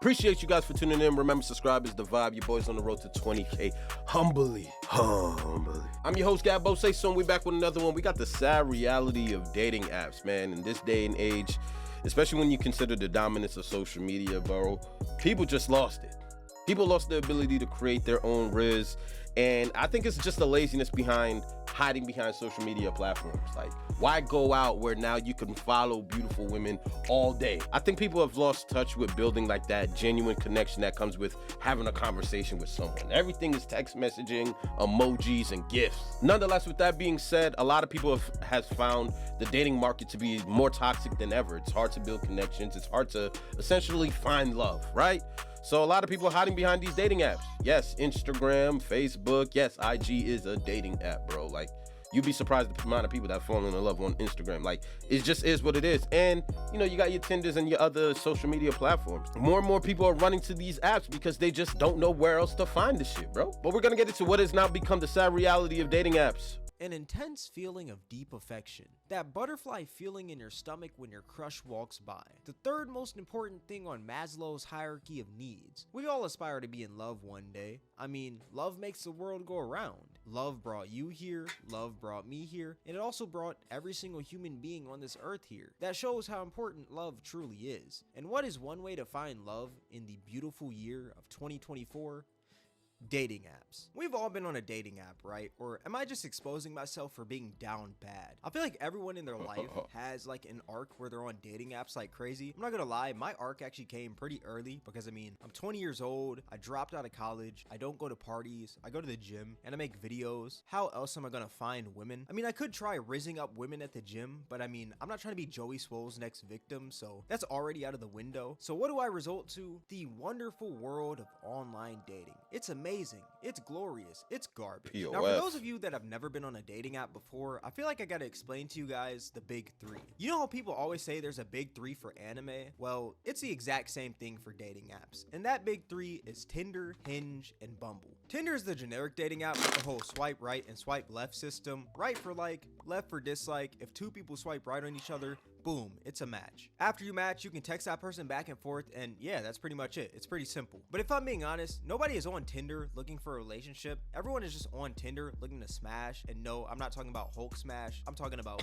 Appreciate you guys for tuning in. Remember, subscribe is the vibe. Your boys on the road to 20K. Humbly. I'm your host, Gabbo Say Son. We back with another one. We got the sad reality of dating apps, man. In this day and age, especially when you consider the dominance of social media, bro, people just lost it. People lost the ability to create their own riz, and I think it's just the laziness behind hiding behind social media platforms. Like, why go out where now you can follow beautiful women all day? I think people have lost touch with building like that genuine connection that comes with having a conversation with someone. Everything is text messaging, emojis, and gifs. Nonetheless, with that being said, a lot of people have found the dating market to be more toxic than ever. It's hard to build connections. It's hard to essentially find love, right? So a lot of people are hiding behind these dating apps. Yes, Instagram, Facebook. Yes, IG is a dating app, bro. Like, you'd be surprised the amount of people that fall in love on Instagram. Like, it just is what it is. And, you know, you got your Tinders and your other social media platforms. More and more people are running to these apps because they just don't know where else to find this shit, bro. But we're gonna get into what has now become the sad reality of dating apps. An intense feeling of deep affection. That butterfly feeling in your stomach when your crush walks by. The third most important thing on Maslow's hierarchy of needs. We all aspire to be in love one day. I mean, love makes the world go around. Love brought you here, love brought me here, and it also brought every single human being on this earth here. That shows how important love truly is. And what is one way to find love in the beautiful year of 2024? Dating apps. We've all been on a dating app, right? Or am I just exposing myself for being down bad? I feel like everyone in their life has like an arc where they're on dating apps like crazy. I'm not gonna lie, my arc actually came pretty early because I mean, I'm 20 years old, I dropped out of college, I don't go to parties, I go to the gym, and I make videos. How else am I gonna find women? I mean, I could try rizzing up women at the gym, but I mean, I'm not trying to be Joey Swole's next victim, so that's already out of the window. So what do I result to? The wonderful world of online dating. It's amazing. It's glorious. It's garbage. POF. Now, for those of you that have never been on a dating app before, I feel like I gotta explain to you guys the big three. You know how people always say there's a big three for anime? Well, it's the exact same thing for dating apps. And that big three is Tinder, Hinge, and Bumble. Tinder is the generic dating app with the whole swipe right and swipe left system. Right for like, left for dislike. If two people swipe right on each other, boom, it's a match. After you match, you can text that person back and forth, and yeah, that's pretty much it. It's pretty simple. But if I'm being honest, nobody is on Tinder looking for a relationship. Everyone is just on Tinder looking to smash. And no, I'm not talking about Hulk smash. I'm talking about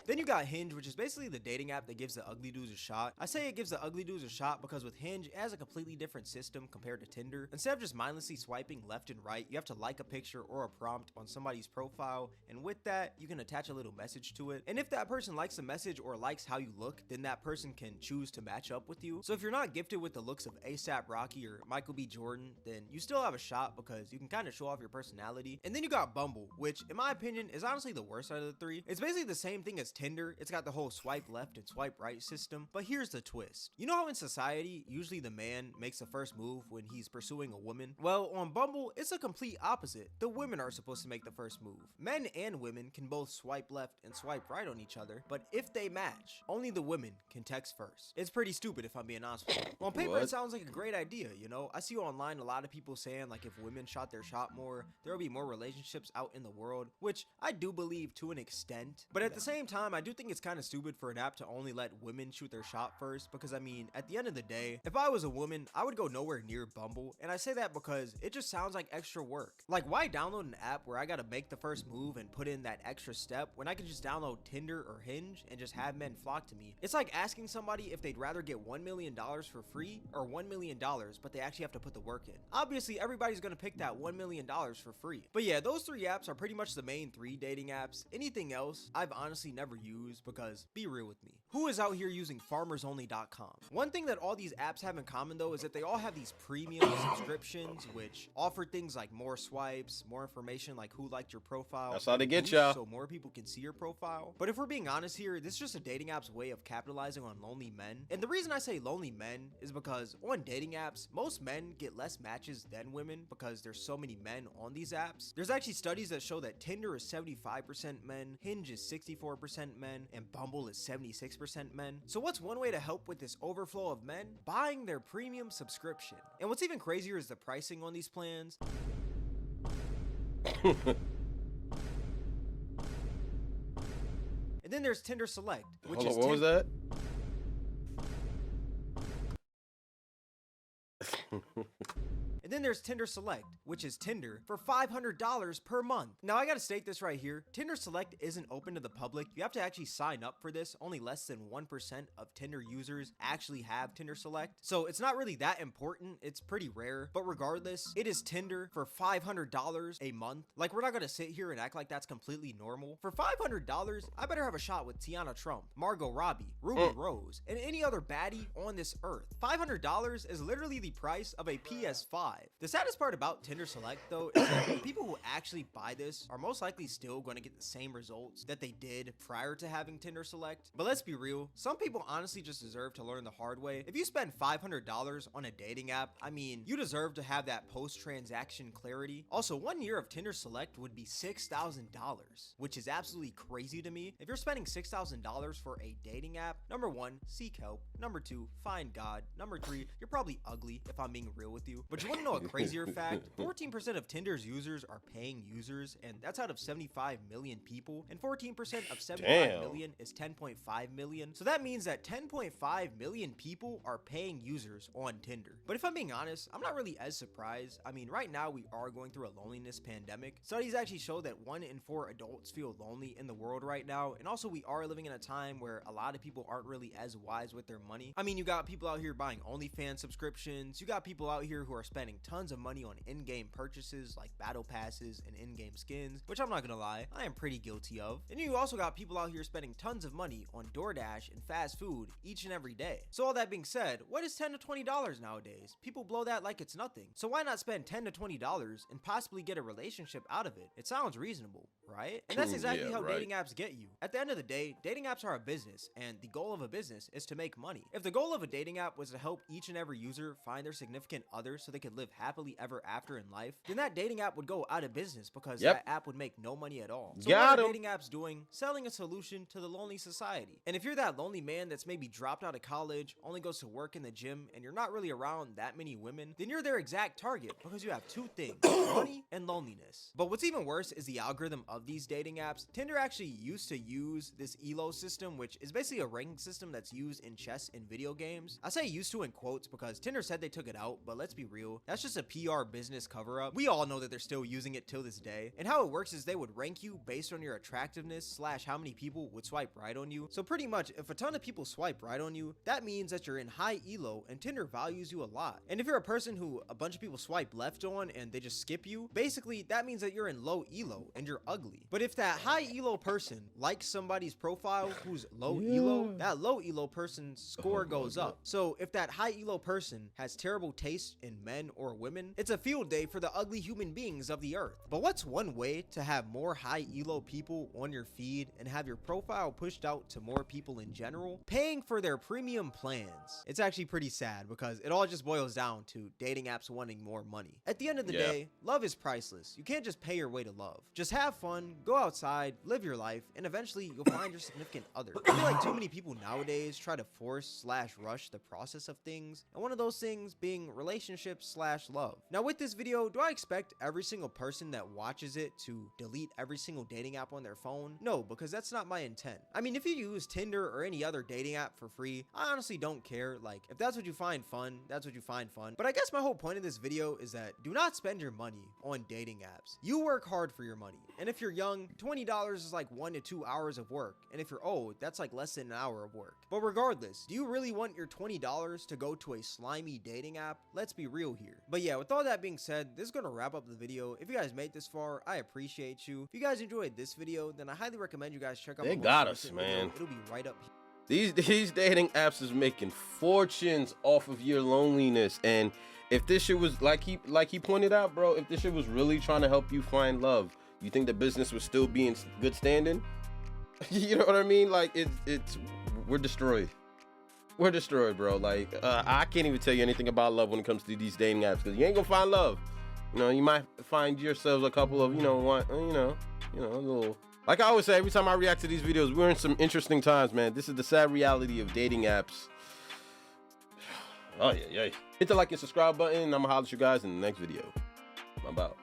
Then you got Hinge, which is basically the dating app that gives the ugly dudes a shot. I say it gives the ugly dudes a shot because with Hinge, it has a completely different system compared to Tinder. Instead of just mindlessly swiping left and right, you have to like a picture or a prompt on somebody's profile, and with that, you can attach a little message to it. And if that person likes the message or likes how you look, then that person can choose to match up with you. So if you're not gifted with the looks of A$AP Rocky or Michael B. Jordan, then you still have a shot because you can kind of show off your personality. And then you got Bumble, which in my opinion is honestly the worst out of the three. It's basically the same thing as Tinder. It's got the whole swipe left and swipe right system, but here's the twist. You know how in society, usually the man makes the first move when he's pursuing a woman? Well, on Bumble, it's a complete opposite. The women are supposed to make the first move. Men and women can both swipe left and swipe right on each other, but if they match, only the women can text first. It's pretty stupid if I'm being honest with you. On paper, it sounds like a great idea, you know? I see online a lot of people saying like if women shot their shot more, there will be more relationships out in the world, which I do believe to an extent. But at the same time, I do think it's kind of stupid for an app to only let women shoot their shot first, because I mean, at the end of the day, if I was a woman, I would go nowhere near Bumble, and I say that because it just sounds like extra work. Like, why download an app where I gotta make the first move and put in that extra step when I can just download Tinder or Hinge and just have men flock to me? It's like asking somebody if they'd rather get $1 million for free or $1 million, but they actually have to put the work in. Obviously, everybody's gonna pick that $1 million for free. But yeah, those three apps are pretty much the main three dating apps. Anything else, I've honestly never used because, be real with me, who is out here using farmersonly.com? One thing that all these apps have in common though is that they all have these premium subscriptions which offer things like more swipes, more information like who liked your profile. That's how they get ya. So more people can see your profile. But if we're being honest here, this is just a dating app's way of capitalizing on lonely men. And the reason I say lonely men is because on dating apps, most men get less matches than women because there's so many men on these apps. There's actually studies that show that Tinder is 75% men, Hinge is 64% men, and Bumble is 76% men. So what's one way to help with this overflow of men? Buying their premium subscription. And what's even crazier is the pricing on these plans. And then there's Tinder Select, which Hold is on, what was that? And then there's Tinder Select, which is Tinder for $500 per month. Now I gotta state this right here, Tinder Select isn't open to the public. You have to actually sign up for this. Only less than 1% of Tinder users actually have Tinder Select. So it's not really that important, it's pretty rare. But regardless, it is Tinder for $500 a month. Like, we're not gonna sit here and act like that's completely normal. For $500, I better have a shot with Tiana Trump, Margot Robbie, Ruby Rose, and any other baddie on this earth. $500 is literally the price of a PS5. The saddest part about Tinder Select, though, is that the people who actually buy this are most likely still going to get the same results that they did prior to having Tinder Select. But let's be real, some people honestly just deserve to learn the hard way. If you spend $500 on a dating app, I mean, you deserve to have that post-transaction clarity. Also, 1 year of Tinder Select would be $6,000, which is absolutely crazy to me. If you're spending $6,000 for a dating app, number one, seek help. Number two, find God. Number three, you're probably ugly, if I'm being real with you. But you want to know a crazier fact? 14% of Tinder's users are paying users, and that's out of 75 million people, and 14% of 75 million is 10.5 million. So that means that 10.5 million people are paying users on Tinder. But if I'm being honest, I'm not really as surprised. I mean, right now we are going through a loneliness pandemic. Studies actually show that 1 in 4 adults feel lonely in the world right now, and also we are living in a time where a lot of people aren't really as wise with their money. I mean, you got people out here buying OnlyFans subscriptions, you got people out here who are spending tons of money on in-game purchases like battle passes and in-game skins, which I'm not gonna lie, I am pretty guilty of. And you also got people out here spending tons of money on DoorDash and fast food each and every day. So all that being said, what is $10 to $20 nowadays? People blow that like it's nothing. So why not spend $10 to $20 and possibly get a relationship out of it? It sounds reasonable, right? And that's exactly how dating apps get you. At the end of the day, dating apps are a business, and the goal of a business is to make money. If the goal of a dating app was to help each and every user find their significant other so they could live happily ever after in life, then that dating app would go out of business because that app would make no money at all. So what are dating apps doing? Selling a solution to the lonely society. And if you're that lonely man that's maybe dropped out of college, only goes to work in the gym, and you're not really around that many women, then you're their exact target because you have two things, money and loneliness. But what's even worse is the algorithm of these dating apps. Tinder actually used to use this ELO system, which is basically a ranking system that's used in chess and video games. I say used to in quotes because Tinder said they took it out, but let's be real, that's just a PR business cover-up. We all know that they're still using it till this day. And how it works is they would rank you based on your attractiveness slash how many people would swipe right on you. So pretty much, if a ton of people swipe right on you, that means that you're in high ELO and Tinder values you a lot. And if you're a person who a bunch of people swipe left on and they just skip you, basically that means that you're in low ELO and you're ugly. But if that high ELO person likes somebody's profile who's low ELO, that low ELO person's score goes up. So if that high ELO person has terrible taste in men or women, it's a field day for the ugly human beings of the earth. But what's one way to have more high ELO people on your feed and have your profile pushed out to more people in general? Paying for their premium plans. It's actually pretty sad because it all just boils down to dating apps wanting more money. At the end of the day, love is priceless. You can't just pay your way to love. Just have fun, go outside, live your life, and eventually you'll find your significant other. I feel like too many people nowadays try to force / rush the process of things, and one of those things being relationships / love. Now with this video, do I expect every single person that watches it to delete every single dating app on their phone? No, because that's not my intent. I mean, if you use Tinder or any other dating app for free, I honestly don't care. Like, if that's what you find fun, that's what you find fun. But I guess my whole point of this video is that do not spend your money on dating apps. You work hard for your money. And if you're young, $20 is like 1 to 2 hours of work. And if you're old, that's like less than an hour of work. But regardless, do you really want your $20 to go to a slimy dating app? Let's be real here. But yeah, with all that being said, this is gonna wrap up the video. If you guys made this far, I appreciate you. If you guys enjoyed this video, then I highly recommend you guys check out They got us, man. It'll be right up here. These dating apps is making fortunes off of your loneliness. And if this shit was like he pointed out, bro, if this shit was really trying to help you find love, you think the business would still be in good standing? You know what I mean? Like we're destroyed. We're destroyed, bro. Like I can't even tell you anything about love when it comes to these dating apps, because you ain't gonna find love. You know, you might find yourselves a couple of, a little. Like I always say, every time I react to these videos, we're in some interesting times, man. This is the sad reality of dating apps. Oh yeah. Hit the like and subscribe button. I'm gonna holler at you guys in the next video. I'm out.